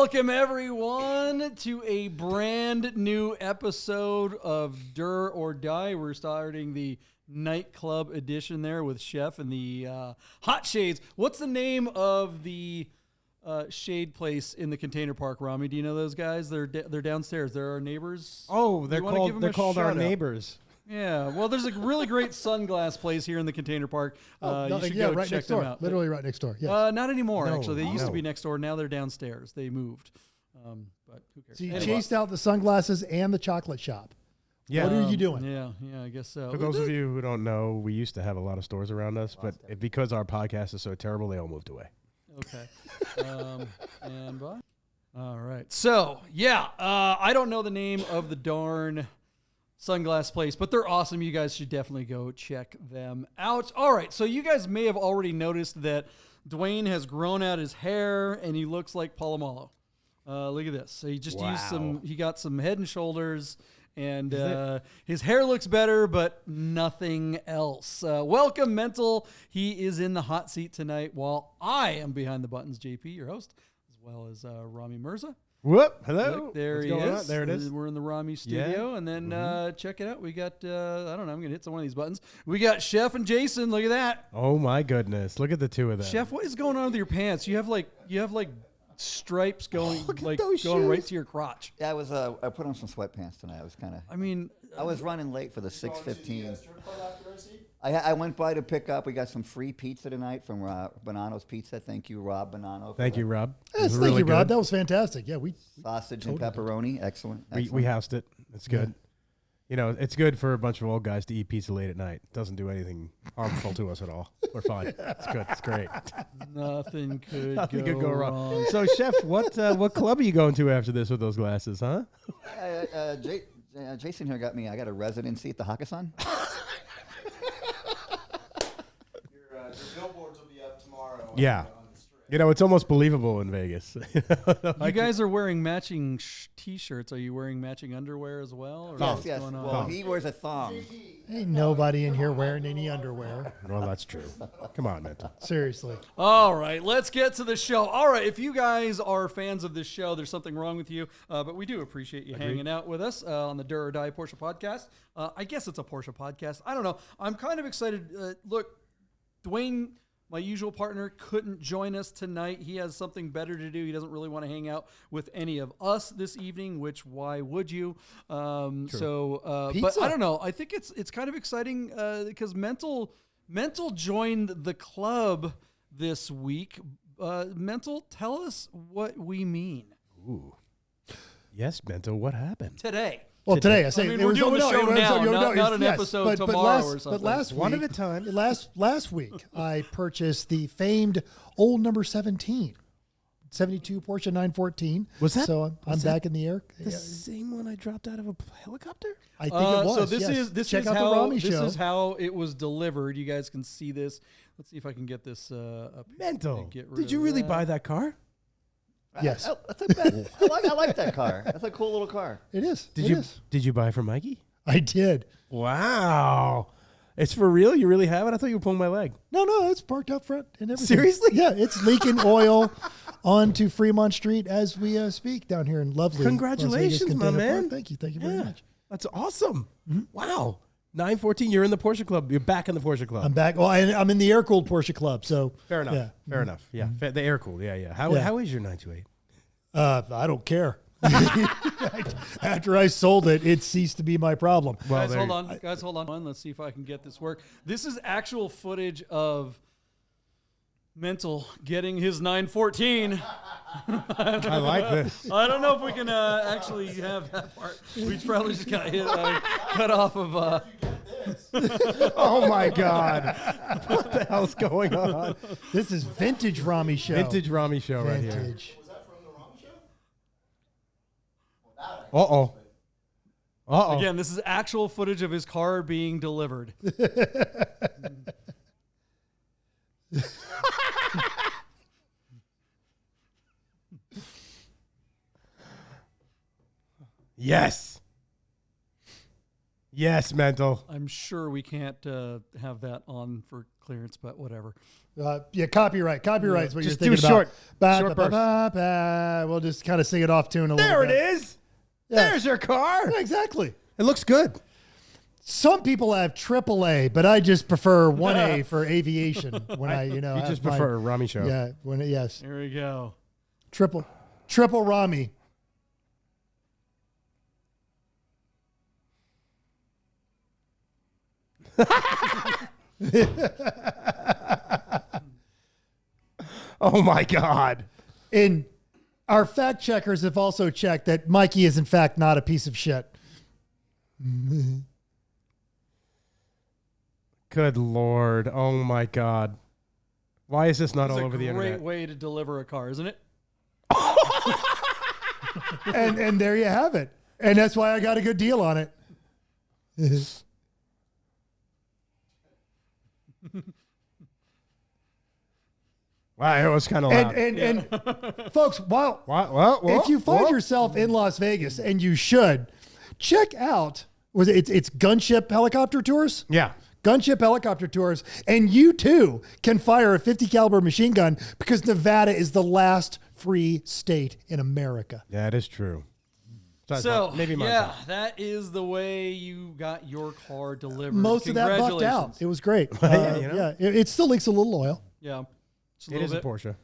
Welcome, everyone, to a brand new episode of Dur or Die. We're starting the nightclub edition there with Chef and the Hot Shades. What's the name of the shade place in the container park, Romi? Do you know those guys? They're downstairs. They're our neighbors. Oh, they're called our neighbors. Yeah, well, there's a really great sunglass place here in the container park. You should go right check next them door. out. Literally right next door. Yes. Not anymore, No, actually. They used to no. be next door. Now they're downstairs. They moved. But who cares? So you Anyway. chased out the sunglasses and the chocolate shop. Yeah. What are you doing? Yeah, I guess so. For those of you who don't know, we used to have a lot of stores around us, but because our podcast is so terrible, they all moved away. Okay. And bye. All right. So, yeah, I don't know the name of the darn sunglass place, but they're awesome. You guys should definitely go check them out. All right. So you guys may have already noticed that Dwayne has grown out his hair and he looks like Palomalo. Look at this. So he just he got some head and shoulders, and his hair looks better, but nothing else. Welcome, Mental. He is in the hot seat tonight while I am behind the buttons, JP, your host, as well as Romi Mirza. Whoop! Hello. Look, there What's he going is. on? There it is. We're in the Romi studio, and then check it out. We got I don't know. I'm gonna hit some one of these buttons. We got Chef and Jason. Look at that. Oh my goodness! Look at the two of them. Chef, what is going on with your pants? You have like stripes going Look at those going right shoes. to your crotch. Yeah, I put on some sweatpants tonight. I was running late for the 6:15. I went by to pick up. We got some free pizza tonight from Bonanno's Pizza. Thank you, Rob Bonanno. Thank you, Rob. It Yes, was thank really you, Rob. good. That was fantastic. Yeah, we Sausage and pepperoni. Excellent. We housed it. It's good. You know, it's good for a bunch of old guys to eat pizza late at night. It doesn't do anything harmful to us at all. We're fine. It's good. It's great. Nothing could go wrong. So, Chef, what club are you going to after this with those glasses, huh? Jason here got me. I got a residency at the Hakkasan. Your billboards will be up tomorrow. Yeah. On the strip. You know, it's almost believable in Vegas. You guys are wearing matching T-shirts. Are you wearing matching underwear as well? Or what's Yes. going on? Well, he wears a thong. ain't nobody in here wearing any underwear. Well, that's true. Come on, Mental. Seriously. All right, let's get to the show. All right, if you guys are fans of this show, there's something wrong with you, but we do appreciate you hanging out with us on the Dur or Die Porsche Podcast. I guess it's a Porsche podcast. I don't know. I'm kind of excited. Look, Dwayne, my usual partner, couldn't join us tonight. He has something better to do. He doesn't really want to hang out with any of us this evening, which why would you? But Pizza. I don't know. I think it's kind of exciting because Mental joined the club this week. Mental, tell us what we mean Ooh. Yes, Mental, what happened? today. Well, today I say we're doing the show now, not an episode tomorrow or something. But last One week, at a time. Last week, I purchased the famed old number 17, 72 Porsche 914. Was that- So I'm back in the air. The same one I dropped out of a helicopter? I think it was. So this yes. is Check out how the Romi this show. is how it was delivered. You guys can see this. Let's see if I can get this up here. Mental. Get rid Did you of really that. buy that car? Yes. I like that car. That's a cool little car. It is. Did It you is. Did you buy from Mikey? I did. Wow. It's for real? You really have it? I thought you were pulling my leg. No, it's parked up front and everything. Seriously? Yeah, it's leaking oil onto Fremont Street as we speak down here in lovely Las Vegas Congratulations, my Container man. Park. Thank you very much. That's awesome. Wow. 914, you're in the Porsche Club. You're back in the Porsche Club. I'm back. Well, I'm in the air-cooled Porsche Club, so Fair enough. Yeah. Fair enough. Yeah. The air cooled. Yeah. How is your 928? I don't care. After I sold it, it ceased to be my problem. Guys, hold on. Let's see if I can get this work. This is actual footage of Mental getting his 914. I like this. I don't know if we can actually have that part. We probably just got cut off of. Oh my God. What the hell's going on? This is vintage Romi show. Vintage Romi show right here. Vintage. Was that from the Romi show? Uh-oh. Again, this is actual footage of his car being delivered. Yes. Yes, mental. I'm sure we can't have that on for clearance, but whatever. Copyright. Copyright is what Just you're do thinking about. short bursts. We'll just kind of sing it off tune a little There bit. it is. Yeah. There's your car. Yeah, exactly. It looks good. Some people have AAA, but I just prefer 1A for aviation. When You have just my- prefer a Romi show. Yeah, yes. Here we go. Triple Romi. Oh my God. And our fact checkers have also checked that Mikey is in fact not a piece of shit. Good Lord. Oh my God. Why is this not all over the It's a internet? great way to deliver a car, isn't it? and there you have it. And that's why I got a good deal on it. Wow, it was kind of loud. And folks, if you find yourself in Las Vegas, and you should, check out it's Gunship Helicopter Tours. Yeah. Gunship Helicopter Tours, and you too can fire a 50 caliber machine gun because Nevada is the last free state in America. That is true. So, maybe my yeah, fault. that is the way you got your car delivered. Most of that buffed out. It was great. It still leaks a little oil. Yeah. Just It is a bit. Porsche.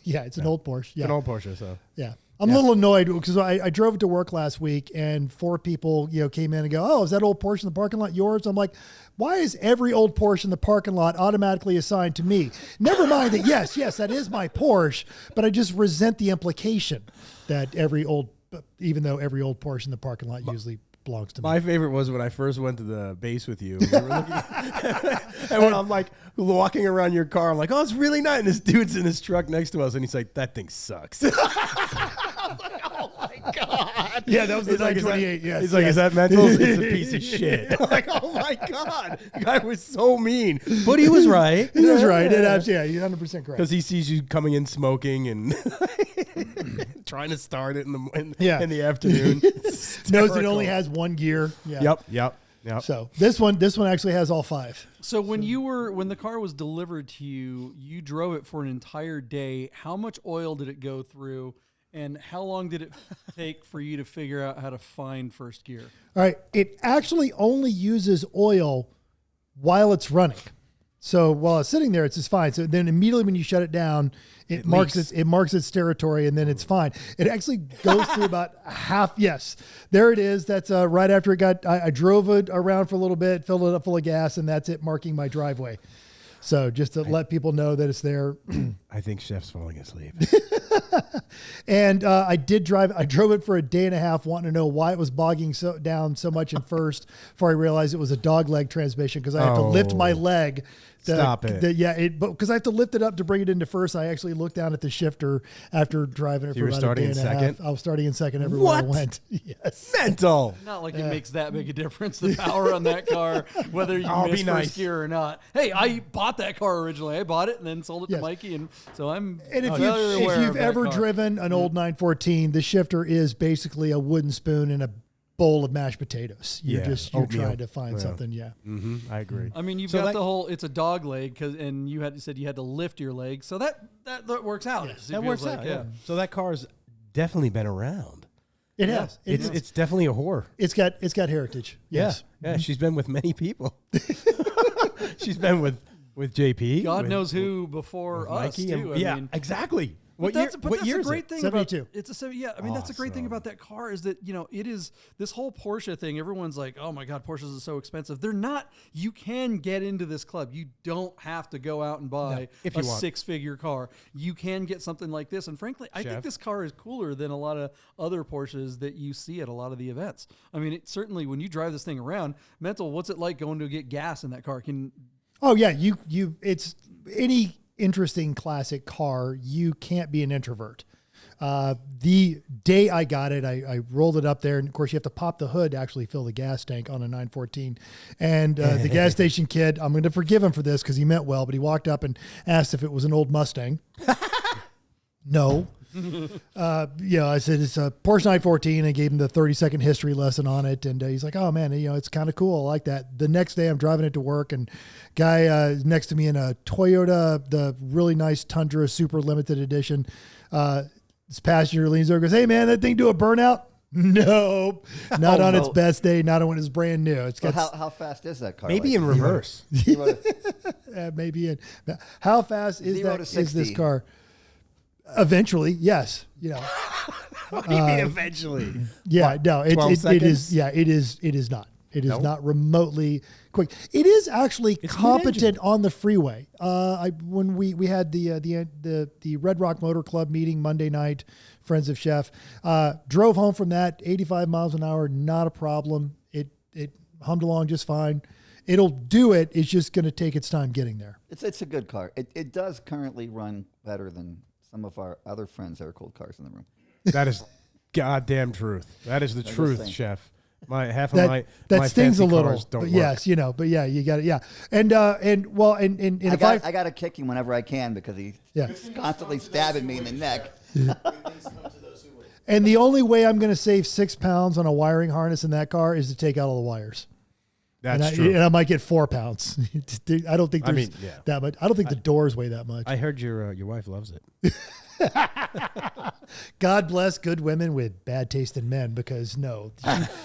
Yeah, it's an old Porsche. Yeah. It's an old Porsche, so. Yeah. I'm a little annoyed because I drove it to work last week and 4 people, came in and go, "Oh, is that old Porsche in the parking lot yours?" I'm like, why is every old Porsche in the parking lot automatically assigned to me? Never mind that, yes, that is my Porsche, but I just resent the implication that even though every old Porsche in the parking lot usually belongs to me. My favorite was when I first went to the base with you. We were looking, and when I'm like walking around your car, I'm like, "Oh, it's really nice." And this dude's in his truck next to us, and he's like, "That thing sucks." I was like, "Oh my God!" Yeah, that was the He's like, 928. Yes, he's like, yes. "Is that mental? It's a piece of shit." I'm like, "Oh my God!" The guy was so mean, but he was right. He was right. You're 100% correct. Because he sees you coming in smoking and trying to start it in the afternoon. Knows it only has 1 gear. Yeah. Yep. So this one actually has all 5. So when the car was delivered to you, you drove it for an entire day. How much oil did it go through, and how long did it take for you to figure out how to find first gear? All right. It actually only uses oil while it's running. So while it's sitting there, it's just fine. So then immediately when you shut it down, it marks its territory, and then it's fine. It actually goes through about half. Yes, there it is. That's right after it got. I drove it around for a little bit, filled it up full of gas, and that's it marking my driveway. So just to let people know that it's there. I think Chef's falling asleep. And I drove it for a day and a half, wanting to know why it was bogging down so much in first before I realized it was a dog leg transmission because I have to lift my leg. Stop it. Because I have to lift it up to bring it into first. I actually looked down at the shifter after driving it for about a day and a half. I was starting in second everywhere I went. Yes. Mental. Not like it makes that big a difference, the power on that car, whether you miss first gear or not. Hey, I bought that car originally. I bought it and then sold it to Mikey, and so I'm. And if you've ever driven an old 914, the shifter is basically a wooden spoon in a bowl of mashed potatoes. You're trying to find something. Yeah. Mm-hmm. I agree. I mean, you've got the whole. It's a dog leg, and you said you had to lift your leg, so that works out. Yes, that works out. Yeah. So that car's definitely been around. It has. It's definitely a whore. It's got heritage. Yes. Yeah. She's been with many people. She's been with JP. God knows who before us Mikey too. I mean, exactly. What year is great it? thing 72. about it's a 70. Yeah, I mean that's a great thing about that car is that it is this whole Porsche thing. Everyone's like, oh my God, Porsches are so expensive. They're not. You can get into this club. You don't have to go out and buy a 6-figure car. You can get something like this. And frankly, I think this car is cooler than a lot of other Porsches that you see at a lot of the events. I mean, it certainly when you drive this thing around, mental. What's it like going to get gas in that car? Oh yeah, it's any interesting classic car, you can't be an introvert. The day I got it, I rolled it up there, and of course you have to pop the hood to actually fill the gas tank on a 914. And the gas station kid, I'm going to forgive him for this because he meant well, but he walked up and asked if it was an old Mustang. No. I said, it's a Porsche 914. I gave him the 30-second history lesson on it. And he's like, oh, man, it's kind of cool. I like that. The next day I'm driving it to work and guy next to me in a Toyota, the really nice Tundra Super Limited Edition. This passenger leans over and goes, hey, man, that thing do a burnout? Nope. Not on its best day, not when it's brand new. It's got how fast is that car? Maybe in reverse. maybe in. How fast is this car? Eventually, yes. What do you mean eventually? Yeah, what, no, it is. Yeah, it is. It is not. It is not remotely quick. It is actually competent on the freeway. When we had the Red Rock Motor Club meeting Monday night, friends of Chef, drove home from that 85 miles an hour, not a problem. It hummed along just fine. It'll do it. It's just going to take its time getting there. It's a good car. It does currently run better than some of our other friends' air-cooled cars in the room. That is goddamn truth. That is the truth, Chef. That my stings a little, cars don't but work. yes, but yeah, you got it. Yeah. And I got to kick him whenever I can because he's constantly stabbing me in the neck. And the only way I'm going to save 6 pounds on a wiring harness in that car is to take out all the wires. That's true. And I might get 4 pounds. I don't think there's that much. I don't think the doors weigh that much. I heard your wife loves it. God bless good women with bad taste in men because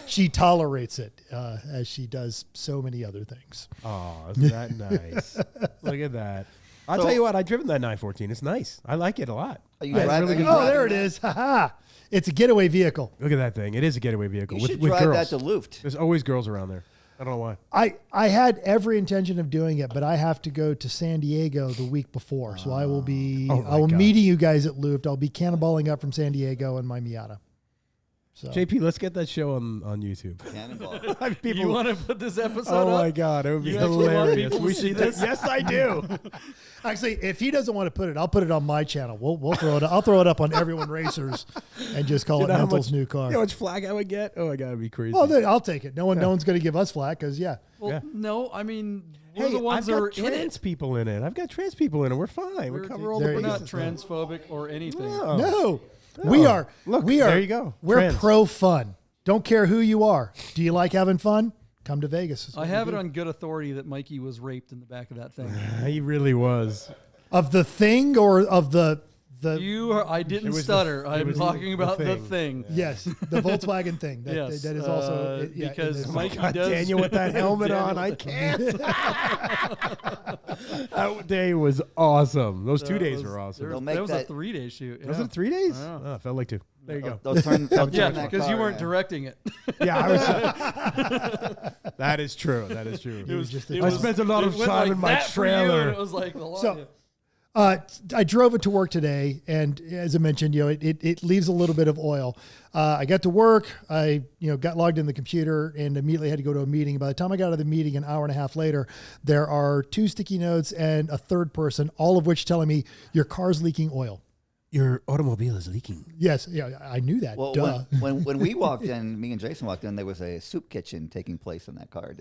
she tolerates it as she does so many other things. Oh, isn't that nice? Look at that. I'll tell you what, I've driven that 914. It's nice. I like it a lot. There it is. Ha-ha. It's a getaway vehicle. Look at that thing. It is a getaway vehicle You with should girls. drive that to Luft. There's always girls around there. I don't know why. I had every intention of doing it, but I have to go to San Diego the week before. So I will be meeting you guys at Luft. I'll be cannonballing up from San Diego in my Miata. So. JP, let's get that show on YouTube. Cannonball. You want to put this episode up? Oh my God, it would be You actually want hilarious. people to see this? Yes, I do. Actually, if he doesn't want to put it, I'll put it on my channel. We'll throw it. I'll throw it up on Everyone Racers, and just call it Mental's new car. You know how much flag I would get? Oh my God, it'd be crazy. Oh, I'll take it. No one's going to give us flack because Well, no, I mean we're Hey, the ones I've that are got in trans it. people in it. I've got trans people in it. We're fine. We cover all the We're bases. not transphobic or anything. no, we are. Look, we are. there you go. We're Trans. pro fun. Don't care who you are. Do you like having fun? Come to Vegas. I have it on good authority that Mikey was raped in the back of that thing. He really was. Of the thing or of the I didn't stutter. I'm talking about the thing. Yes, the Volkswagen thing. That is also because Mikey God, does. Daniel with that helmet on, I can't. That day was awesome. Those 2 days were awesome. That was a 3-day shoot. Was it 3 days? Oh, it felt like 2. There you go. They'll turn Yeah, that because car you weren't around. directing it. Yeah, I was. That is true. That is true. I spent a lot of time in my trailer. It was like the So, I drove it to work today, and as I mentioned, it leaves a little bit of oil. I got to work, I got logged in the computer, and immediately had to go to a meeting. By the time I got out of the meeting, an hour and a half later, there are 2 sticky notes and a third person, all of which telling me your car's leaking oil. Your automobile is leaking. Yes, I knew that. Well, duh. when we walked in, me and Jason walked in, there was a soup kitchen taking place in that car.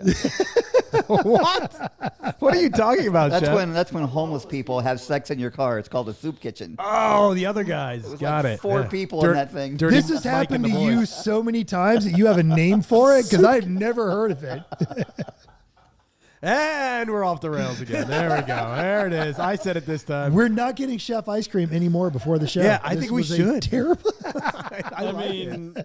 What? What are you talking about, Chef? That's when homeless people have sex in your car. It's called a soup kitchen. Oh, the other guys. Got like it. 4 people in that thing. This has happened to you so many times that you have a name for it because I've never heard of it. And we're off the rails again. There we go. There it is. I said it this time. We're not getting Chef ice cream anymore before the show. Yeah, I think we should. Terrible. I mean,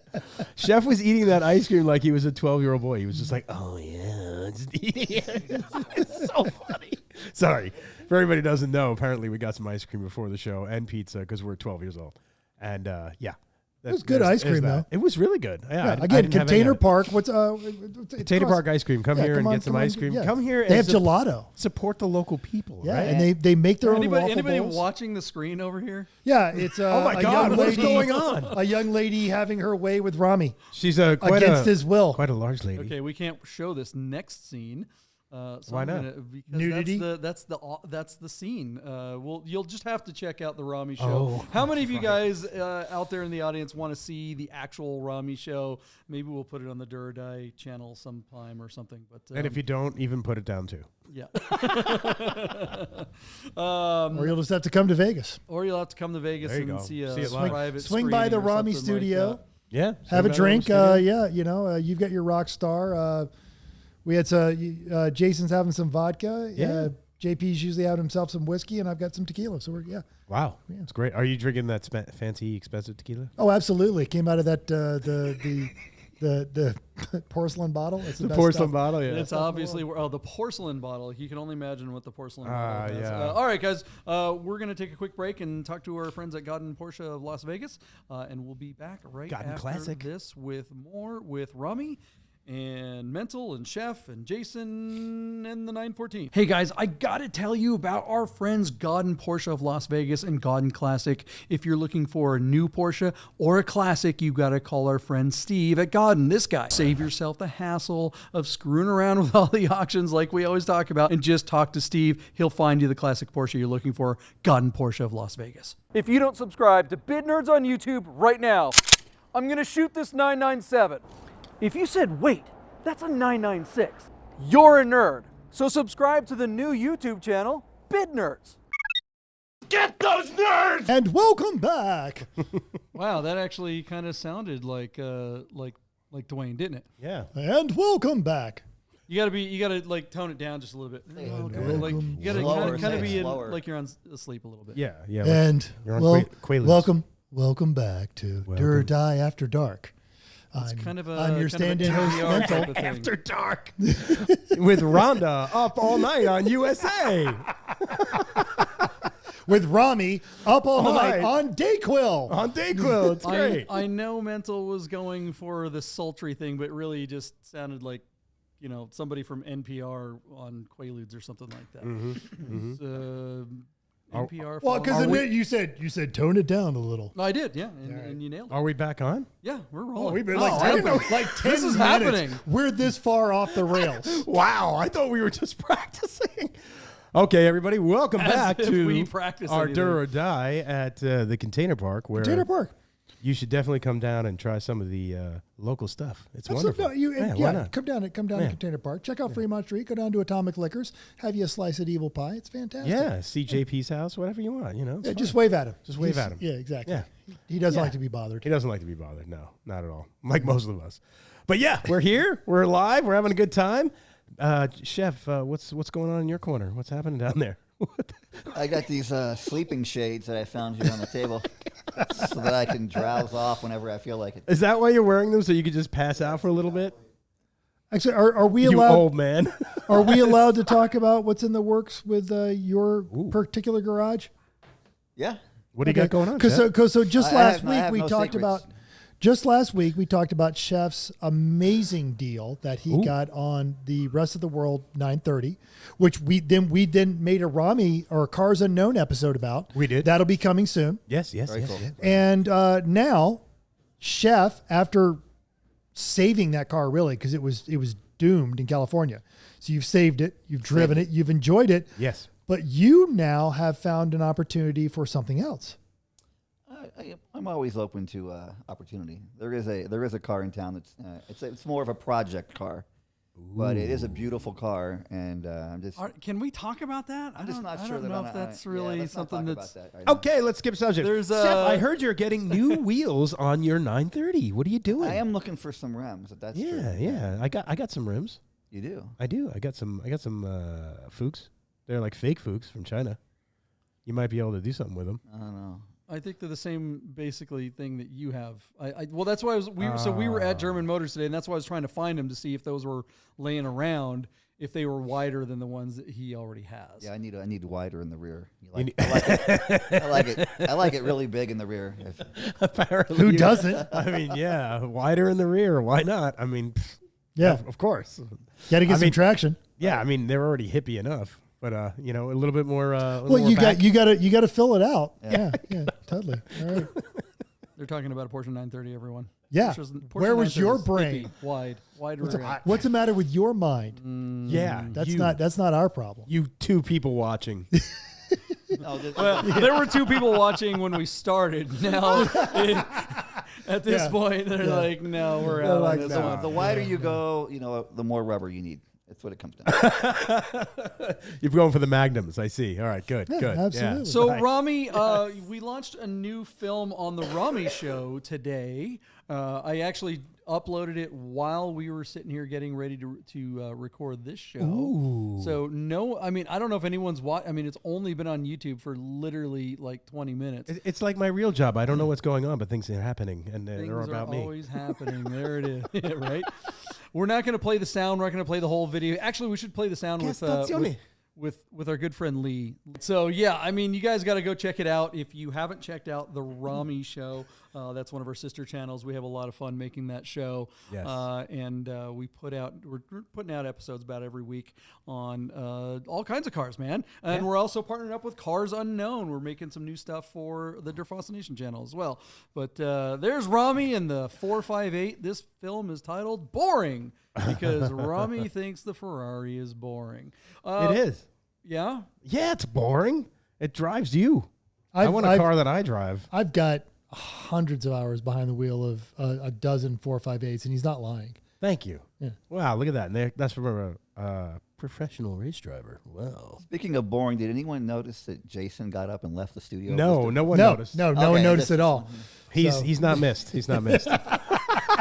Chef was eating that ice cream like he was a 12-year-old boy. He was just like, oh, yeah, just eating it. It's so funny. Sorry. For everybody who doesn't know, apparently we got some ice cream before the show and pizza because we're 12 years old. And, yeah. It was good ice cream, though. It was really good. Yeah, again, Container Park. What's Container Park ice cream? Come here and get some ice cream. Yeah. Come here. They have gelato. Support the local people. Yeah, right? and they make their own waffle anybody bowls. watching the screen over here? Yeah, it's oh my God, what's going on? A young lady having her way with Romi. She's against his will. Quite a large lady. Okay, we can't show this next scene. Why not? Because Nudity? That's the scene. You'll just have to check out the Romi show. Oh, How many of you guys out there in the audience want to see the actual Romi show? Maybe we'll put it on the Duradai channel sometime or something. But And if you don't, even put it down too. yeah. Or you'll just have to come to Vegas. Or you'll have to come to Vegas There you and go. see a See it live. private Swing by the screening or Romi something studio. like that. Yeah. Have a Swing by drink. the Yeah, you've got your rock star. We had Jason's having some vodka. Yeah. JP's usually having himself some whiskey, and I've got some tequila. So Wow, it's great. Are you drinking that fancy, expensive tequila? Oh, absolutely. It came out of that the porcelain bottle. It's the best porcelain stuff. bottle, yeah. It's obviously the porcelain bottle. You can only imagine what the porcelain bottle has. Yeah. All right, guys, we're going to take a quick break and talk to our friends at God Porsche of Las Vegas, and we'll be back right God after Classic. this with more with Romi and Mental and Chef and Jason and the 914. Hey guys, I gotta tell you about our friends God Porsche of Las Vegas and God Classic. If you're looking for a new Porsche or a classic, you gotta call our friend Steve at God. This guy. Save yourself the hassle of screwing around with all the auctions like we always talk about, and just talk to Steve. He'll find you the classic Porsche you're looking for. God Porsche of Las Vegas. If you don't subscribe to Bid Nerds on YouTube right now, I'm gonna shoot this 997. If you said, wait, that's a 996, you're a nerd. So subscribe to the new YouTube channel, Bid Nerds. Get those nerds! And welcome back. Wow, that actually kind of sounded like Dwayne, didn't it? Yeah. And welcome back. You gotta like tone it down just a little bit. Like you gotta Slower, kind of say it be slower. like you're asleep a little bit. Yeah. Yeah. And you're on Quaaludes. welcome back to Do or Die After Dark. It's kind of a I'm your stand-in host, TBR Mental. type of thing. After dark. With Rhonda up all night on USA. With Romi up all night night. on Dayquil. On Dayquil. It's great. I know Mental was going for the sultry thing, but really just sounded like, somebody from NPR on Quaaludes or something like that. NPR. Well, because follows- you said tone it down a little. I did, yeah, and you nailed it. Are we back on? Yeah, we're rolling. We've been I didn't know. 10 This is minutes. happening. We're this far off the rails. Wow. I thought we were just practicing. Okay, everybody. Welcome As back if to we practice our anything. Do or Die at the Container Park, where Container Park. you should definitely come down and try some of the local stuff. It's Absolutely. wonderful. Why not? Come down to Yeah. Container Park. Check out Fremont Street. Go down to Atomic Liquors. Have you a slice of evil pie. It's fantastic. Yeah, see JP's house, whatever you want, it's Yeah, just fine. wave at him. Just wave at him. Yeah, exactly. Yeah. He doesn't Yeah. like to be bothered. He doesn't like to be bothered. No, not at all. Like most of us. But yeah, we're here. We're live. We're having a good time. Chef, what's going on in your corner? What's happening down there? I got these sleeping shades that I found here on the table so that I can drowse off whenever I feel like it. Is that why you're wearing them, so you could just pass out for a little bit? Actually, are we You allowed? old man. Are we allowed to talk about what's in the works with your particular garage? Yeah. What do you got going on, Because Chef? so just I last have- I week have we no talked secrets. about. Just last week, we talked about Chef's amazing deal that he got on the Rest of the World 930, which we then made a Romi or a Cars Unknown episode about. We did. That'll be coming soon. Yes. Very cool. And now, Chef, after saving that car really, because it was doomed in California, so you've saved it, you've driven it, you've enjoyed it, Yes. but you now have found an opportunity for something else. I'm always open to opportunity. There is a car in town that's it's more of a project car, but it is a beautiful car, and I'm just Can we talk about that? I'm just not I sure don't that know I'm if not- that's yeah, really let's not something talk that's. about that right now. Okay, let's skip subject. There's, Chef, I heard you're getting new wheels on your 930. What are you doing? I am looking for some rims. If that's true. Yeah. I got some rims. You do. I do. I got some Fuchs. They're like fake Fuchs from China. You might be able to do something with them. I don't know. I think they're the same basically thing that you have. Well, that's why we were at German Motors today, and that's why I was trying to find them to see if those were laying around, if they were wider than the ones that he already has. Yeah, I need wider in the rear. You need- I like it. I like it. I like it really big in the rear. Apparently, Who doesn't? I mean, yeah, wider in the rear. Why not? I mean, Yeah, of course. got to get I some mean, traction. Yeah, I mean, they're already hippie enough, but a little bit more. Well, you got to fill it out. Yeah. Yeah, totally. All right. They're talking about a Porsche 930, everyone. Yeah. Porsche Where was 911 your is brain? hippie, wide What's, rear end. what's the matter with your mind? Yeah, That's not our problem. you two people watching. No, Well, there were 2 people watching when we started. Now, at this point, they're like, "No, we're out." like, on this "No." one. the wider you go, the more rubber you need. That's what it comes down to. You're going for the magnums. I see. All right, good, Yeah, good. absolutely. Yeah. So, Romi, we launched a new film on the Romi Show today. I actually uploaded it while we were sitting here getting ready to record this show. Ooh. So, I don't know if anyone's watched. I mean, it's only been on YouTube for literally like 20 minutes. It's like my real job. I don't know what's going on, but things are happening, and they're Things about are me. always happening. There it is. Yeah, right? We're not going to play the sound. We're not going to play the whole video. Actually, we should play the sound with our good friend Lee. So, yeah, I mean, you guys got to go check it out. If you haven't checked out the Romi Show, that's one of our sister channels. We have a lot of fun making that show. Yes. And we're putting out episodes about every week on all kinds of cars, man. And we're also partnering up with Cars Unknown. We're making some new stuff for the Defrost Nation channel as well. But there's Romi and the 458. This film is titled Boring because Romi thinks the Ferrari is boring. It is. Yeah? Yeah, it's boring. It drives you. I want a car that I drive. I've got hundreds of hours behind the wheel of a dozen 458s, and he's not lying. Thank you. Yeah. Wow, look at that. And that's from a professional race driver. Wow. Speaking of boring, did anyone notice that Jason got up and left the studio? No one noticed. No one Okay, noticed at all. He's not missed. He's not missed.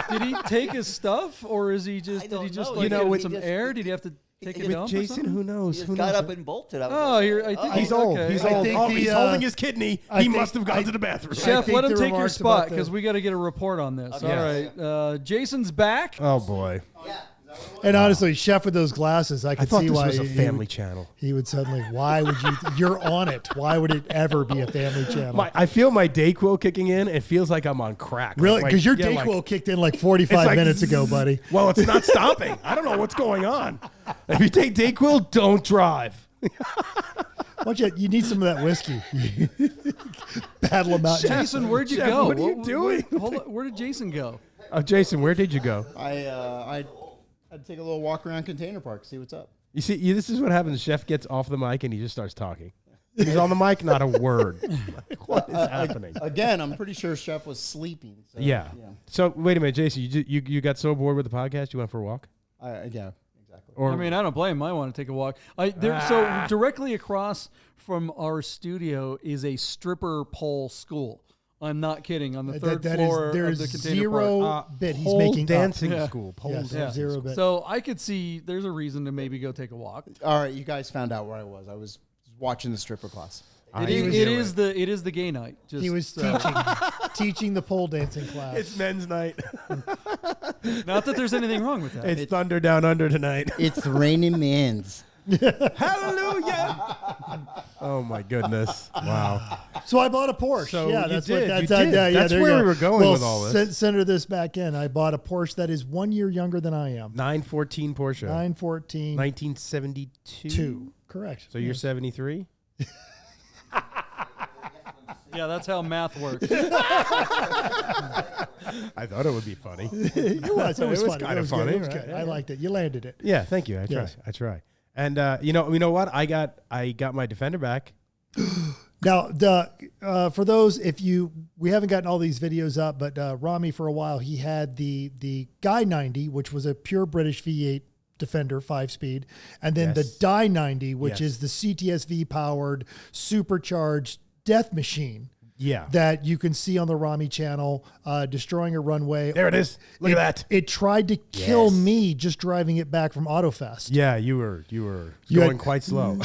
Did he take his stuff, or is he just? I Did he don't just know. like He get just- some air? Did he have to take a With dump? or Jason, something? who knows? He Who just got knows? up and bolted. I was Oh, like, here I think He's old. okay. He's I old. think Oh, the, he's holding his kidney. I He think- must have gone to the bathroom. Chef, think let him the take your remarks spot about the- because we got to get a report on this. Okay. All right, Jason's back. Oh boy. And honestly, Chef with those glasses, I I could thought see this why was a family channel. he would suddenly. Why would you? You're on it. Why would it ever be a family channel? I feel my Dayquil kicking in. It feels like I'm on crack. Really? Because your yeah, Dayquil kicked in like 45 like minutes ago, buddy. Well, it's not stopping. I don't know what's going on. If you take Dayquil, don't drive. Why don't you need some of that whiskey. Battle them out. Jason, where'd you Chef, go? what are you doing? Hold on, where did Jason go? Oh, Jason, where did you go? I'd take a little walk around Container Park, see what's up. You see, this is what happens. Chef gets off the mic and he just starts talking. He's on the mic, not a word. Like, what is happening? Again, I'm pretty sure Chef was sleeping. So, Yeah. So wait a minute, Jason. You got so bored with the podcast, you went for a walk? Yeah, exactly. Or I mean, I don't blame him. I want to take a walk. So directly across from our studio is a stripper pole school. I'm not kidding. On the third floor of there's the Container zero Park. bit he's pole making dancing Yeah. school. Pole Yes, dancing zero school. bit. So I could see there's a reason to maybe go take a walk. All right, you guys found out where I was. I was watching the stripper class. It is the gay night. Just, He was teaching the pole dancing class. It's men's night. not that there's anything wrong with that. It's Thunder Down Under tonight. It's raining men's. Hallelujah! Oh my goodness! Wow. So I bought a Porsche. So yeah, you that's did, what you that's. did. That's there you where go. we were going with all this. Center this back in. I bought a Porsche that is 1 year younger than I am. 914 Porsche. 914 1972. 2. Correct. So you're 73. Yeah, that's how math works. I thought it would be funny. It was funny. kind It of was good. funny. It was right? good. I liked it. You landed it. Yeah, thank you. I try. Yes. I try. And you know what? I got my Defender back. Now, for those, we haven't gotten all these videos up, but Romi for a while he had the Guy 90, which was a pure British V8 Defender 5-speed, and then the Die 90, which is the CTSV powered supercharged death machine. Yeah. That you can see on the Romi channel, destroying a runway. There it is. Look at that. It tried to kill me just driving it back from AutoFest. Yeah, you were going quite slow.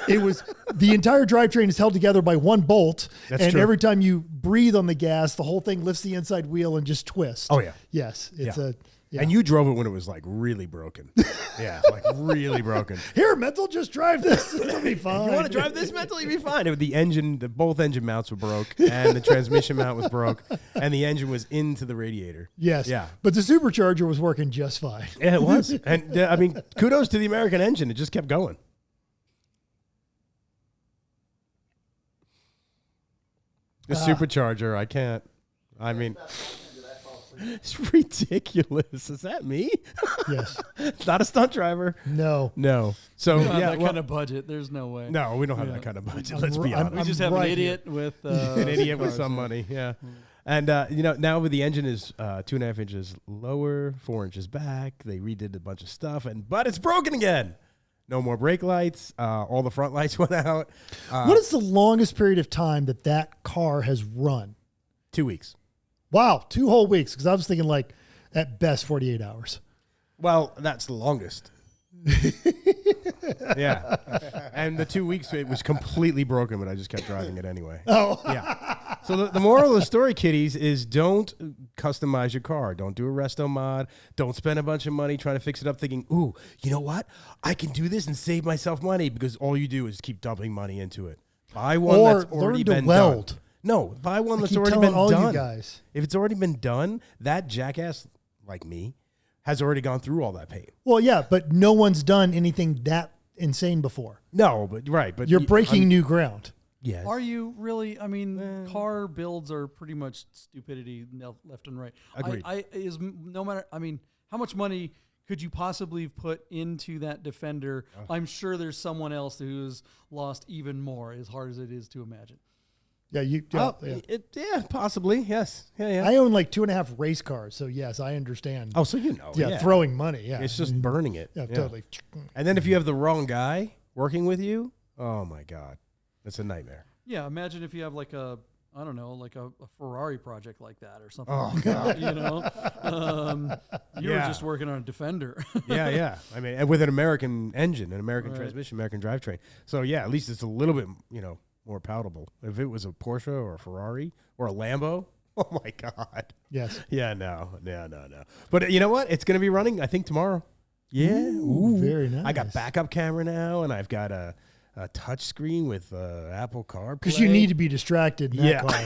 It was the entire drivetrain is held together by one bolt, That's and true. every time you breathe on the gas, the whole thing lifts the inside wheel and just twists. Oh, yeah. Yes, it's Yeah. a. Yeah. And you drove it when it was like really broken. Yeah, like really broken. Here, Mental, just drive this. It'll be fine. You want to drive this Mental? You'll be fine. Both engine mounts were broke, and the transmission mount was broke, and the engine was into the radiator. Yes. Yeah. But the supercharger was working just fine. Yeah, it was. And I mean, kudos to the American engine. It just kept going. The supercharger, I can't. I mean, It's ridiculous. Is that me? Yes. Not a stunt driver. No. So We don't have yeah, that kind of budget. There's no way. no, we don't have Yeah. that kind of budget. I'm Let's be r- I'm- honest. We just I'm have an right idiot with An idiot with cars, some yeah. money. Yeah. And now with the engine is 2.5 inches lower, 4 inches back. They redid a bunch of stuff, but it's broken again. No more brake lights. All the front lights went out. What is the longest period of time that car has run? 2 weeks. Wow, 2 whole weeks. Because I was thinking like at best 48 hours. Well, that's the longest. Yeah. And the 2 weeks, it was completely broken, but I just kept driving it anyway. Oh, Yeah. So the moral of the story, kiddies, is don't customize your car. Don't do a resto mod. Don't spend a bunch of money trying to fix it up thinking, ooh, you know what? I can do this and save myself money, because all you do is keep dumping money into it. Buy one Or that's already learn to been weld. done. No, buy one that's keep already telling been all you done. guys. If it's already been done, that jackass like me has already gone through all that pain. Well, yeah, but no one's done anything that insane before. No, but right. But You're breaking new ground. Yes. Are you really? I mean, car builds are pretty much stupidity left and right. Agreed. No matter. I mean, how much money could you possibly put into that Defender? I'm sure there's someone else who's lost even more, as hard as it is to imagine. Yeah, Yeah, possibly. Yes. Yeah. I own like 2.5 race cars, so yes, I understand. Oh, so you know. yeah, throwing money. Yeah, It's just burning it. yeah, totally. And then if you have the wrong guy working with you, oh my God, it's a nightmare. Yeah, imagine if you have like a Ferrari project like that or something. Oh, like God. that, you know, you were Yeah. just working on a Defender. Yeah. I mean, and with an American engine, an American Right. transmission, American drivetrain. So yeah, at least it's a little bit, more palatable. If it was a Porsche or a Ferrari or a Lambo, oh my God. Yes. Yeah, no. But you know what? It's going to be running, I think, tomorrow. Yeah. Ooh, very nice. I got backup camera now, and I've got a touch screen with Apple CarPlay. Because you need to be distracted in that car.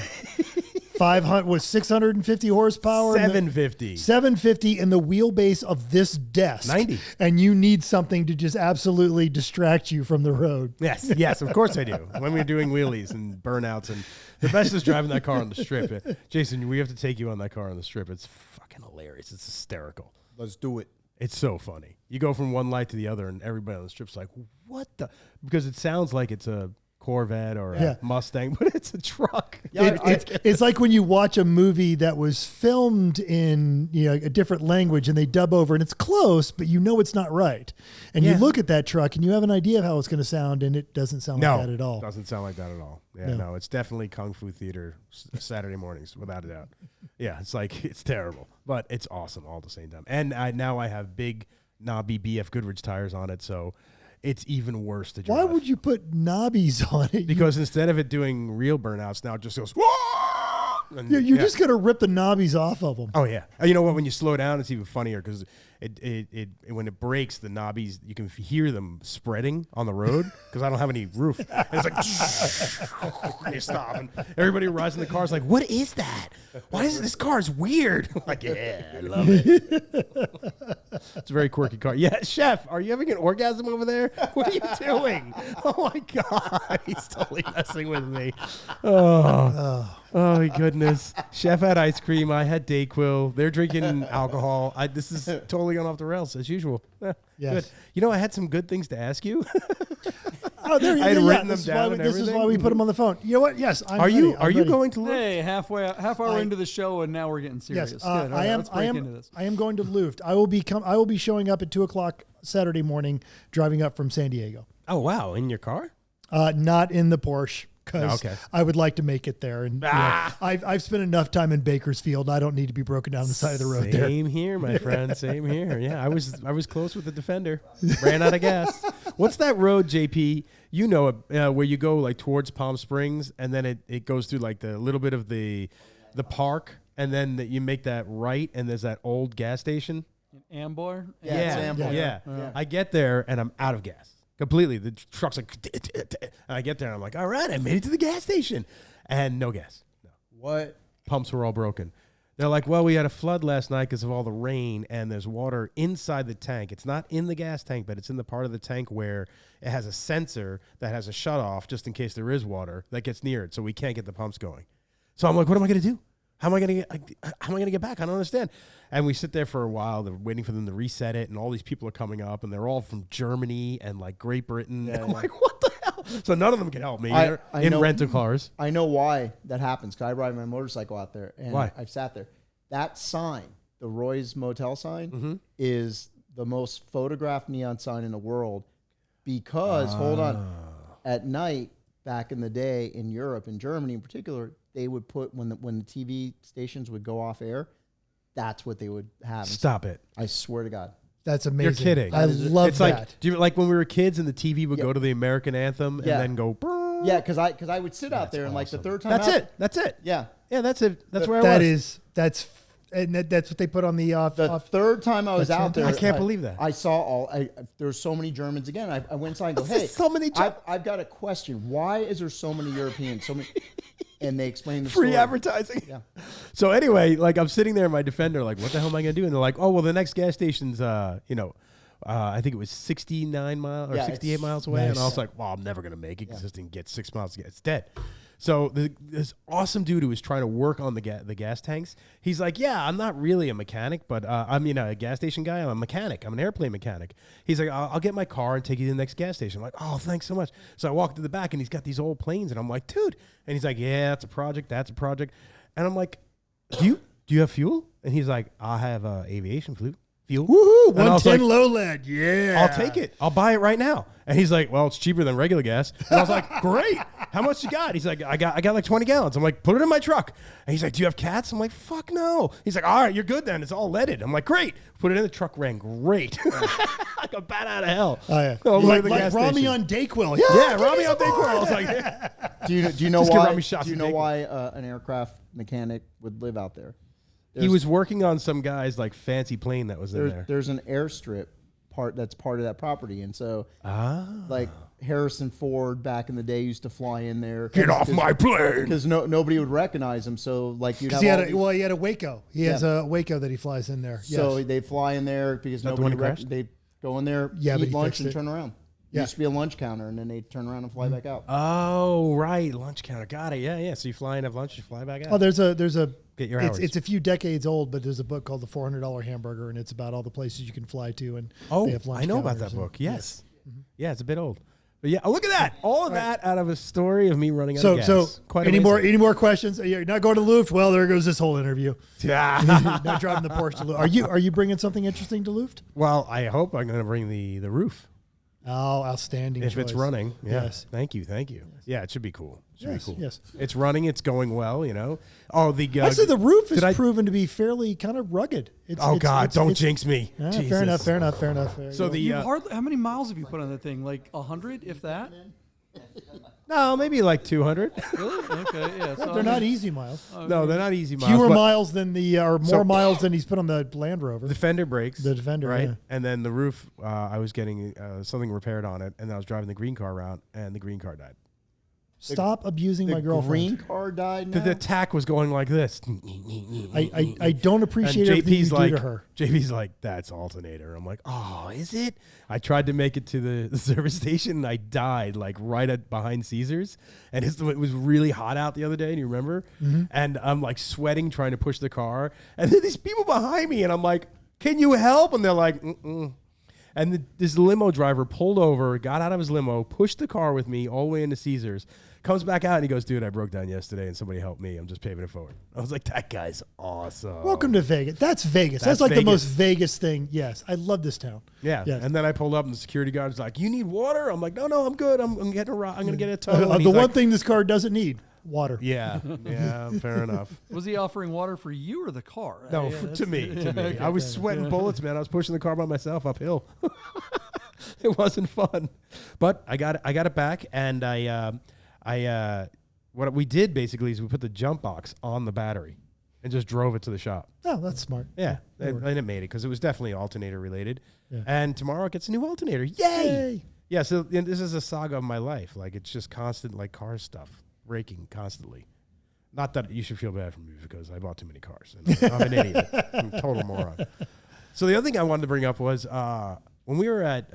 650 horsepower. 750. 750 in the wheelbase of this desk. 90. And you need something to just absolutely distract you from the road. Yes, of course I do. When we're doing wheelies and burnouts, and the best is driving that car on the strip. Jason, we have to take you on that car on the strip. It's fucking hilarious. It's hysterical. Let's do it. It's so funny. You go from one light to the other, and everybody on the strip's like, what the? Because it sounds like it's a Corvette or a Mustang, but it's a truck. It's like when you watch a movie that was filmed in a different language and they dub over and it's close, but you know it's not right. And you look at that truck and you have an idea of how it's going to sound, and it doesn't sound like that at all. It doesn't sound like that at all. Yeah, no, it's definitely Kung Fu Theater Saturday mornings, without a doubt. Yeah, it's terrible, but it's awesome all at the same time. And now I have big knobby BF Goodrich tires on it, so it's even worse to drive. Why would you put knobbies on it? Because instead of it doing real burnouts, now it just goes, whoa! And You're just going to rip the knobbies off of them. Oh, yeah. You know what? When you slow down, it's even funnier because it when it breaks, the knobbies, you can hear them spreading on the road because I don't have any roof. And it's like, and you stop. And everybody who rides in the car is like, what is that? Why is this car's weird? I'm like, yeah, I love it. It's a very quirky car. Yeah, Chef, are you having an orgasm over there? What are you doing? Oh, my God. He's totally messing with me. Oh, my goodness. Chef had ice cream. I had Dayquil. They're drinking alcohol. This is totally gone off the rails as usual. Yes. Good. You know, I had some good things to ask you. Oh, there you I had go. written This them is why down we- and This is why everything. we put them on the phone. You know what? Yes, I'm Are you ready. going to look? Hey, half hour into the show, and now we're getting serious. Yes, Good. All right, let's break into this. I am going to Luft. I will be showing up at 2:00 Saturday morning, driving up from San Diego. Oh, wow. In your car? Not in the Porsche, because Okay. I would like to make it there. And I've spent enough time in Bakersfield. I don't need to be broken down on the side of the road there. Same here, my friend. Same here. Yeah, I was close with the Defender. Ran out of gas. What's that road, JP? You know it, where you go like towards Palm Springs, and then it goes through like the little bit of the park, and then you make that right, and there's that old gas station. Ambar? Yeah. I get there, and I'm out of gas. Completely. The truck's like, and I get there, and I'm like, all right, I made it to the gas station. And no gas. No. What? Pumps were all broken. They're like, well, we had a flood last night because of all the rain, and there's water inside the tank. It's not in the gas tank, but it's in the part of the tank where it has a sensor that has a shutoff just in case there is water that gets near it, so we can't get the pumps going. So I'm like, what am I going to do? How am I gonna get back? I don't understand. And we sit there for a while. They're waiting for them to reset it, and all these people are coming up, and they're all from Germany and like Great Britain. And I'm like, what the hell? So none of them can help me. They're in rental cars. I know why that happens. Cause I ride my motorcycle out there, and Why? I've sat there. That sign, the Roy's Motel sign, is the most photographed neon sign in the world. Because hold on, at night back in the day in Europe, in Germany in particular, they would put when the TV stations would go off air. That's what they would have. Stop it. I swear to God. That's amazing. You're kidding. I love it's that. Like, do you like when we were kids and the TV would go to the American anthem and then go? Brrr. Yeah, because I would sit out there and like the third time. That's it. Yeah. Yeah, that's it. That's where That I was. is that's what they put on the third time I was out there. I can't believe that. I saw there's so many Germans again. I went inside and go, hey, so many I've got a question. Why is there so many Europeans? So many, and they explain the free story. advertising. Yeah. So anyway, like I'm sitting there in my Defender, like, what the hell am I gonna do? And they're like, oh well, the next gas station's I think it was 69 miles or 68 miles away. Nice. And I was like, well, I'm never gonna make it because this thing gets 6 miles. It's dead. So this awesome dude who was trying to work on the gas tanks, he's like, yeah, I'm not really a mechanic, but a gas station guy. I'm a mechanic. I'm an airplane mechanic. He's like, I'll get my car and take you to the next gas station. I'm like, oh, thanks so much. So I walk to the back and he's got these old planes and I'm like, dude. And he's like, yeah, that's a project. And I'm like, do you have fuel? And he's like, I have aviation fuel. Woohoo! And I was 110 like, low lead. Yeah. I'll take it. I'll buy it right now. And he's like, well, it's cheaper than regular gas. And I was like, great. How much you got? He's like, I got like 20 gallons. I'm like, put it in my truck. And he's like, do you have cats? I'm like, fuck no. He's like, all right, you're good then. It's all leaded. I'm like, great. Put it in the truck, ran great. Like a bat out of hell. Oh, yeah. Oh, like gas Romi station. on Dayquil. Yeah, Romi on Dayquil. I was like, yeah. Do you know Just give why? Romy shots Do you of know Dayquil. why an aircraft mechanic would live out there? He was working on some guy's like fancy plane that was in there. There's an airstrip that's part of that property, and so like Harrison Ford back in the day used to fly in there. Get off my plane. Because nobody would recognize him. So like you'd have He all had these- he had a Waco. He has a Waco that he flies in there. So Yes. they fly in there because that the one nobody he crashed? they go in there, Yeah, but eat he lunch, fixed and it. turn around. Yeah. Used to be a lunch counter, and then they turn around and fly back out. Oh, right. Lunch counter. Got it. Yeah. So you fly in, have lunch, you fly back out. Oh, there's a Get your hours. it's a few decades old, but there's a book called The $400 Hamburger, and it's about all the places you can fly to, and they have lunch I know about counters that and- book. Yes. Yeah, it's a bit old. But yeah, look at that. All of that out of a story of me running out of gas. So Quite any amazing. more questions? You're not going to Luft? Well, there goes this whole interview. Yeah. Not driving the Porsche to Luft. Are you bringing something interesting to Luft? Well, I hope I'm going to bring the roof. Oh, outstanding If choice. it's running. Yeah. Yes. Thank you. Yeah, it should be cool. Yes. It's running. It's going well, Oh, I said the roof is did I- proven to be fairly kind of rugged. Don't jinx me. Jesus. Fair enough. So How many miles have you put on that thing? Like 100, if that? no, maybe like 200. Really? Okay, yeah. So They're not easy miles. No, they're not easy miles. Fewer but miles than more So- miles than he's put on the Land Rover. The fender brakes. The Defender, right? yeah. And then the roof, I was getting something repaired on it, and I was driving the green car around, and the green car died. Stop abusing The my girlfriend. green car died now? The tack was going like this. I don't appreciate And everything you JP's do like, to her. JP's like, that's alternator. I'm like, oh, is it? I tried to make it to the service station, and I died like right behind Caesars. And it was really hot out the other day, and you remember? Mm-hmm. And I'm like sweating trying to push the car. And then these people behind me, and I'm like, can you help? And they're like, mm-mm. And this limo driver pulled over, got out of his limo, pushed the car with me all the way into Caesars, comes back out, and he goes, dude, I broke down yesterday, and somebody helped me. I'm just paving it forward. I was like, that guy's awesome. Welcome to Vegas. That's Vegas. That's That's like the Vegas. most Vegas thing. Yes, I love this town. Yeah. Yes. And then I pulled up, and the security guard was like, you need water? I'm like, no, I'm good. I'm getting I'm going to get a tow. And The he's one like, thing this car doesn't need: water. Yeah, fair enough. Was he offering water for you or the car? No, Yeah, to me. okay. I was sweating bullets, man. I was pushing the car by myself uphill. It wasn't fun, but I got it back, and what we did basically is we put the jump box on the battery and just drove it to the shop. Oh, that's smart. Yeah, and it made it because it was definitely alternator related. Yeah. And tomorrow it gets a new alternator. Yay! Yay. Yeah, so this is a saga of my life. Like it's just constant like car stuff, breaking constantly. Not that you should feel bad for me because I bought too many cars. And I'm an idiot. I'm a total moron. So the other thing I wanted to bring up was when we were at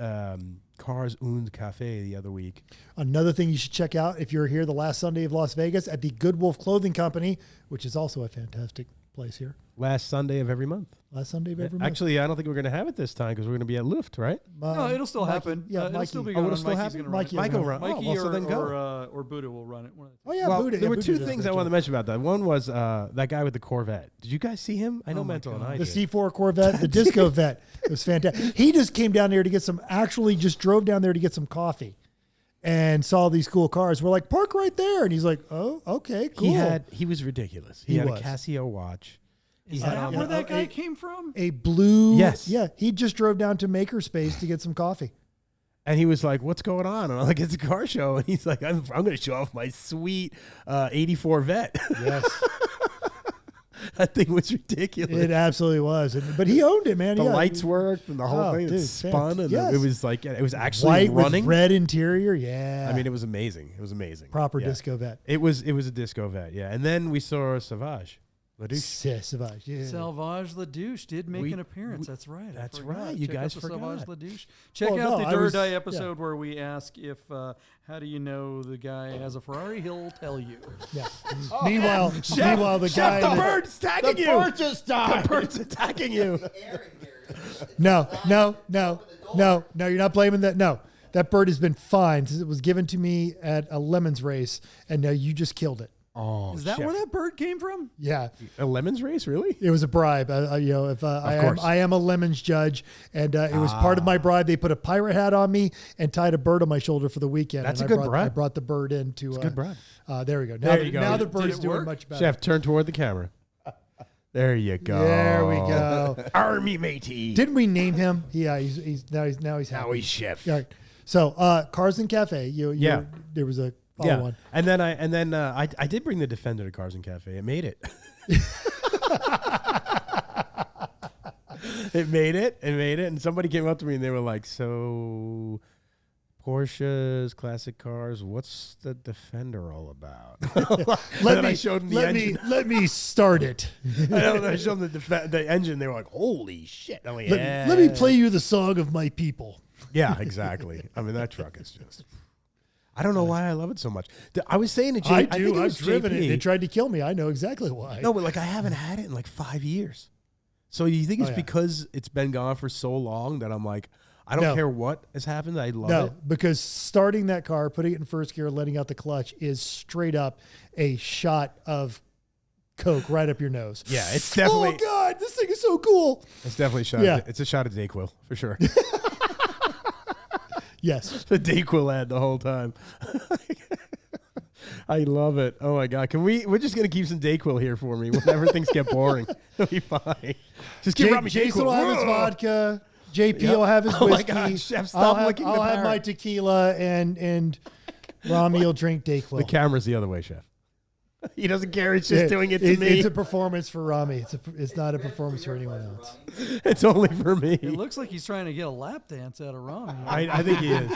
Cars und Cafe the other week. Another thing you should check out if you're here the last Sunday of Las Vegas at the Good Wolf Clothing Company, which is also a fantastic place here. Last Sunday of every month. Last Sunday of every month. Actually, I don't think we're going to have it this time because we're going to be at Luft, right? No, it'll still happen. Yeah, it'll Mikey. still be Oh, going it'll on. still Mikey's happen? gonna Mikey run it. will run. Mikey well, so then go. or Buddha will run it. One of the Oh, yeah, Well, Buddha. there were Buddha two does things that I wanted to job. mention about that. One was that guy with the Corvette. Did you guys see him? I know Oh my Mental and God. I The did. C4 Corvette, the Disco Vet. It was fantastic. He just came down there to get some, actually just drove down there to get some coffee and saw these cool cars. We're like, park right there. And he's like, oh, okay, cool. He was ridiculous. He He had was. a Casio watch. Is had that on where the- that guy came from? A blue. Yes. Yeah. He just drove down to Makerspace to get some coffee. And he was like, "What's going on?" And I'm like, "It's a car show." And he's like, "I'm going to show off my sweet '84 Vet." Yes. That thing was ridiculous. It absolutely was. But he owned it, man. The Yeah. lights worked and the whole Oh, thing dude, spun, and yes. it was like it was actually White running. with red interior. Yeah. I mean, it was amazing. It was amazing. proper Yeah. Disco Vet. It was a Disco Vet, yeah. And then we saw Savage. Ladouche. Yeah, Savage. Yeah. Salvage Ladouche did make We- an appearance. That's right. I that's forgot. right. You Check out guys the forgot. Salvage Ladouche. Check Well, out no, the I Do or was- Die yeah. episode where we ask if how do you know the guy has a Ferrari? He'll tell you. Yeah. Meanwhile, the Chef, guy. the in the- bird's attacking you. Just died. The bird's attacking you. No. You're not blaming that. No, that bird has been fine since it was given to me at a lemons race, and now you just killed it. Oh, Is that Chef. where that bird came from? Yeah, A lemons race, really? it was a bribe. If course. I am a lemons judge, and it was part of my bribe. They put a pirate hat on me and tied a bird on my shoulder for the weekend. That's and a I good brought, bribe. I brought the bird in to. Good bribe. There we go. There you go. Now the Did bird it is doing work? much better. Chef, turn toward the camera. There you go. There we go. Army matey. Didn't we name him? Yeah, he's now he's happy. Now he's chef. Yeah. So Cars and Cafe. Yeah. There was a follow Yeah, one. and then I did bring the Defender to Cars and Cafe. It made it. It made it, and somebody came up to me and they were like, "So, Porsches, classic cars, what's the Defender all about?" I showed them the engine. Let me start it. I showed them the engine. They were like, "Holy shit!" I'm like, Let me play you the song of my people. Yeah, exactly. I mean, that truck is just. I don't know why I love it so much. I was saying to Jay, I think do. it I've was driven JP. it. They tried to kill me. I know exactly why. No, but like I haven't had it in like 5 years. So you think it's yeah. because it's been gone for so long that I'm like, I don't No. care what has happened. I love No, it. because starting that car, putting it in first gear, letting out the clutch is straight up a shot of Coke right up your nose. Yeah, it's definitely Oh God, this thing is so cool. it's definitely a shot. Yeah. It's a shot of Dayquil for sure. Yes. The Dayquil ad the whole time. I love it. Oh my God. We're just going to keep some Dayquil here for me whenever things get boring. It'll be fine. Just give Romi Jason Dayquil. will have his Whoa. vodka. JP Yep. will have his Oh my whiskey. God, Chef, stop licking the I'll have parrot. my tequila, and Romi will drink Dayquil. The camera's the other way, Chef. He doesn't care. He's just doing it to me. It's a performance for Romi. It's not a performance for anyone else. It's only for me. It looks like he's trying to get a lap dance out of Romi. I think he is.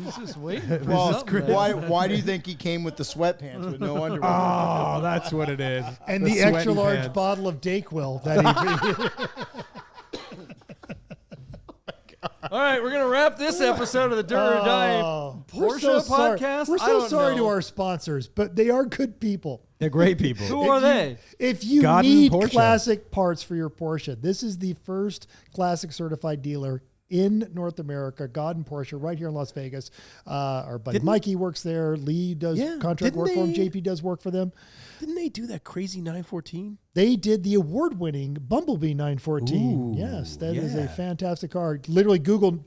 He's just waiting for Well, something. why do you think he came with the sweatpants with no underwear? Oh, that's what it is. And the extra sweaty large pants. bottle of Dayquil that he. All right, we're gonna wrap this episode of the Do or Die Porsche podcast. We're I so don't sorry know. to our sponsors, but they are good people. They're great people. Who are they? If you Godden need Porsche. classic parts for your Porsche, this is the first classic certified dealer in North America, Godden Porsche, right here in Las Vegas. Our buddy Mikey works there. Lee does Yeah, contract didn't work for him. they- JP does work for them. Didn't they do that crazy 914? They did the award-winning Bumblebee 914. Ooh, Yes, that is a yeah. fantastic car. Literally, Google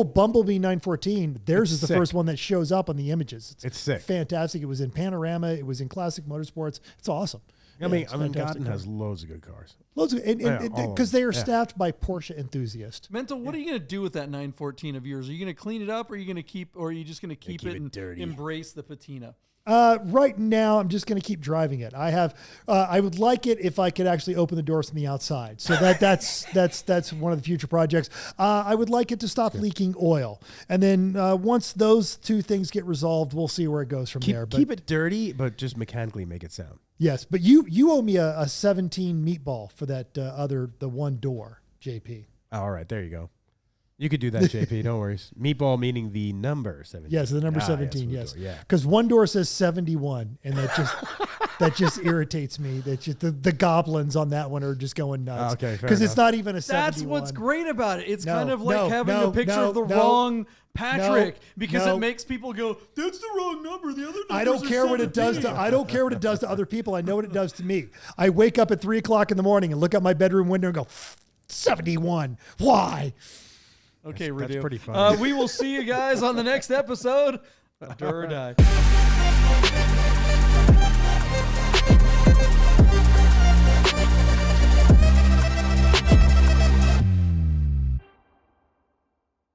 Bumblebee 914. Theirs It's is the sick. first one that shows up on the images. It's sick. fantastic. It was in Panorama. It was in Classic Motorsports. It's awesome. I mean, it's a fantastic Godden car. has loads of good cars. Loads of, Yeah, all of because they are them. Yeah. staffed by Porsche enthusiasts. Mental, what are you gonna do with that 914 of yours? Are you gonna clean it up, or are you gonna keep, or are you just gonna keep keep it it and dirty. embrace the patina? Right now, I'm just going to keep driving it. I would like it if I could actually open the doors from the outside. So that's one of the future projects. I would like it to stop leaking oil, and then once those two things get resolved, we'll see where it goes from there. But Keep it dirty, but just mechanically make it sound. yes, but you owe me a 17 meatball for that the one door, JP. Oh, all right, there you go. You could do that, JP. Don't worry. Meatball meaning the number 17. Yes, the number 17. Yes. Yeah. Because one door says 71, and that just irritates me. That just the goblins on that one are just going nuts. Okay, fair because it's enough. not even a 71. That's what's great about it. It's No, kind of like no, having no, a picture no, of the no, wrong Patrick because no. it makes people go, "That's the wrong number." The other numbers I don't are care what it does 17." to. I don't care what it does to other people. I know what it does to me. I wake up at 3:00 in the morning and look out my bedroom window and go, 71. Why? Okay, That's Radu. pretty funny. We will see you guys on the next episode of Do or Die.